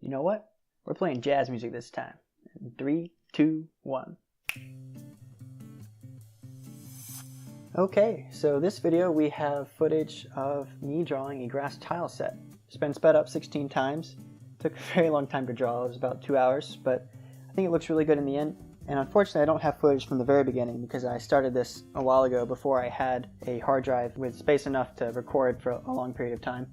You know what? We're playing jazz music this time. In 3, 2, 1. Okay, so this video we have footage of me drawing a grass tile set. It's been sped up 16 times. Took a very long time to draw. It was about 2 hours, but I think it looks really good in the end. And unfortunately, I don't have footage from the very beginning because I started this a while ago before I had a hard drive with space enough to record for a long period of time.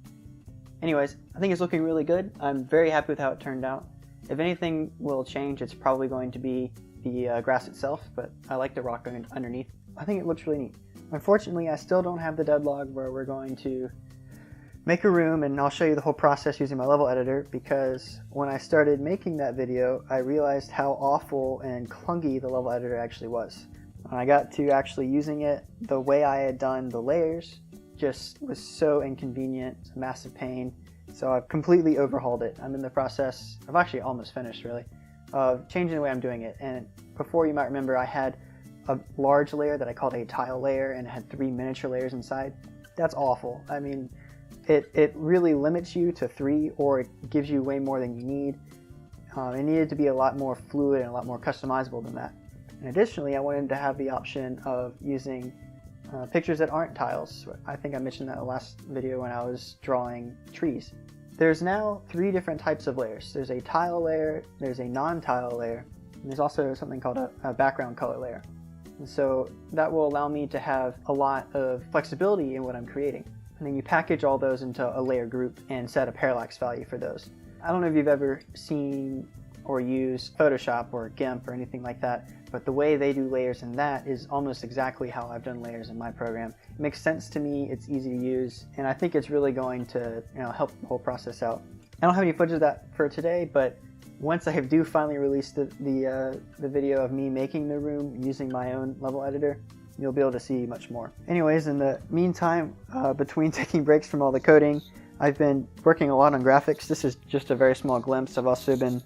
Anyways, I think it's looking really good. I'm very happy with how it turned out. If anything will change, it's probably going to be the grass itself, but I like the rock underneath. I think it looks really neat. Unfortunately, I still don't have the devlog where we're going to make a room, and I'll show you the whole process using my level editor, because when I started making that video, I realized how awful and clunky the level editor actually was. When I got to actually using it, the way I had done the layers just was so inconvenient, a massive pain. So I've completely overhauled it. I'm in the process, I've actually almost finished really, of changing the way I'm doing it. And before, you might remember, I had a large layer that I called a tile layer, and it had 3 miniature layers inside. That's awful. I mean, it really limits you to 3, or it gives you way more than you need. It needed to be a lot more fluid and a lot more customizable than that. And additionally, I wanted to have the option of using pictures that aren't tiles. I think I mentioned that in the last video when I was drawing trees. There's now 3 different types of layers. There's a tile layer, there's a non-tile layer, and there's also something called a background color layer. And so that will allow me to have a lot of flexibility in what I'm creating. And then you package all those into a layer group and set a parallax value for those. I don't know if you've ever seen or used Photoshop or GIMP or anything like that, but the way they do layers in that is almost exactly how I've done layers in my program. It makes sense to me, it's easy to use, and I think it's really going to help the whole process out. I don't have any footage of that for today, but once I do finally release the video of me making the room using my own level editor, you'll be able to see much more. Anyways, in the meantime, between taking breaks from all the coding, I've been working a lot on graphics. This is just a very small glimpse. I've also been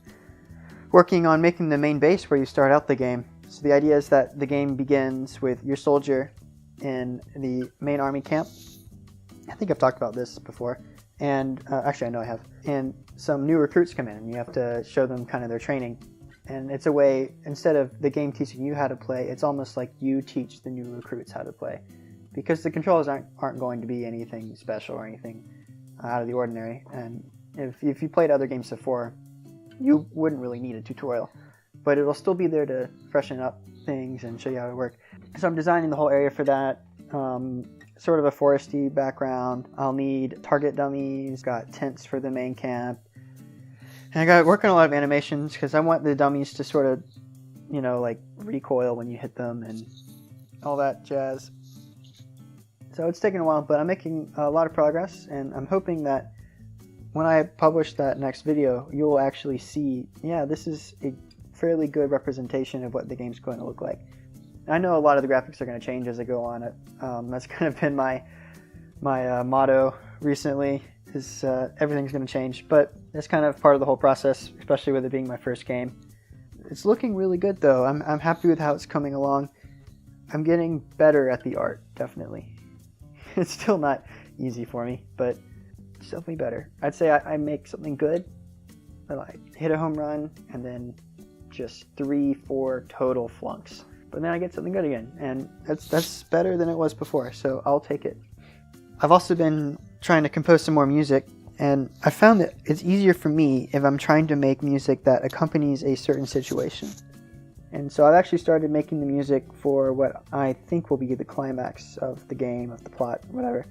working on making the main base where you start out the game. So the idea is that the game begins with your soldier in the main army camp. I think I've talked about this before, and actually I know I have. And some new recruits come in, and you have to show them kind of their training. And it's a way, instead of the game teaching you how to play, it's almost like you teach the new recruits how to play. Because the controls aren't going to be anything special or anything out of the ordinary. And if you played other games before, you wouldn't really need a tutorial. But it'll still be there to freshen up things and show you how to work. So I'm designing the whole area for that. Sort of a foresty background. I'll need target dummies, got tents for the main camp. And I got working on a lot of animations because I want the dummies to sort of, like recoil when you hit them and all that jazz. So it's taken a while, but I'm making a lot of progress, and I'm hoping that when I publish that next video, you'll actually see, yeah, this is a fairly good representation of what the game's going to look like. I know a lot of the graphics are going to change as I go on. That's kind of been my motto recently, is everything's going to change, but that's kind of part of the whole process, especially with it being my first game. It's looking really good though. I'm happy with how it's coming along. I'm getting better at the art, definitely. It's still not easy for me, but it's definitely better. I'd say I make something good, I hit a home run, and then just 3-4 total flunks. But then I get something good again, and that's better than it was before, so I'll take it. I've also been trying to compose some more music, and I found that it's easier for me if I'm trying to make music that accompanies a certain situation. And so I've actually started making the music for what I think will be the climax of the game, of the plot, whatever.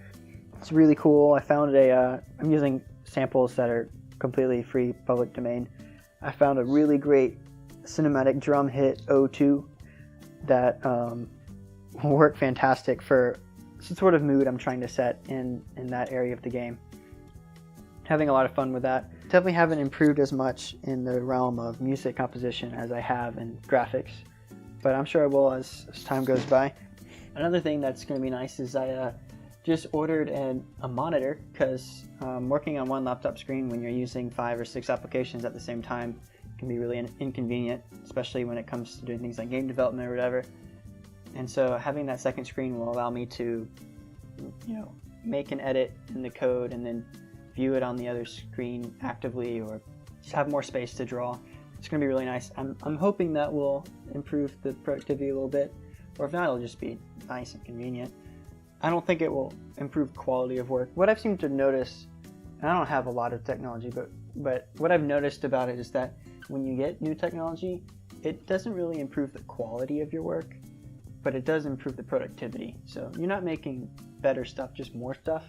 It's really cool. I found I'm using samples that are completely free, public domain. I found a really great cinematic drum hit, O2, that will work fantastic for some sort of mood I'm trying to set in that area of the game. Having a lot of fun with that. Definitely haven't improved as much in the realm of music composition as I have in graphics, but I'm sure I will as time goes by. Another thing that's going to be nice is I just ordered a monitor, because working on one laptop screen when you're using 5 or 6 applications at the same time can be really inconvenient, especially when it comes to doing things like game development or whatever. And so having that second screen will allow me to, make an edit in the code and then view it on the other screen actively, or just have more space to draw. It's going to be really nice. I'm hoping that will improve the productivity a little bit, or if not, it'll just be nice and convenient. I don't think it will improve quality of work. What I've seemed to notice, and I don't have a lot of technology, but what I've noticed about it is that when you get new technology, it doesn't really improve the quality of your work, but it does improve the productivity. So you're not making better stuff, just more stuff,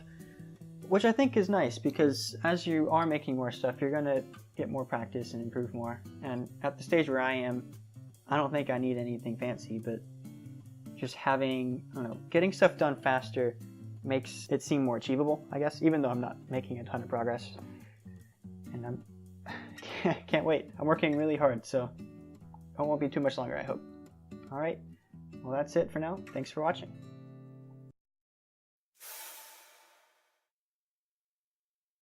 which I think is nice, because as you are making more stuff, you're going to get more practice and improve more. And at the stage where I am, I don't think I need anything fancy, but just having, I don't know, getting stuff done faster makes it seem more achievable, I guess, even though I'm not making a ton of progress. And I can't wait. I'm working really hard, so it won't be too much longer, I hope. All right, well, that's it for now. Thanks for watching.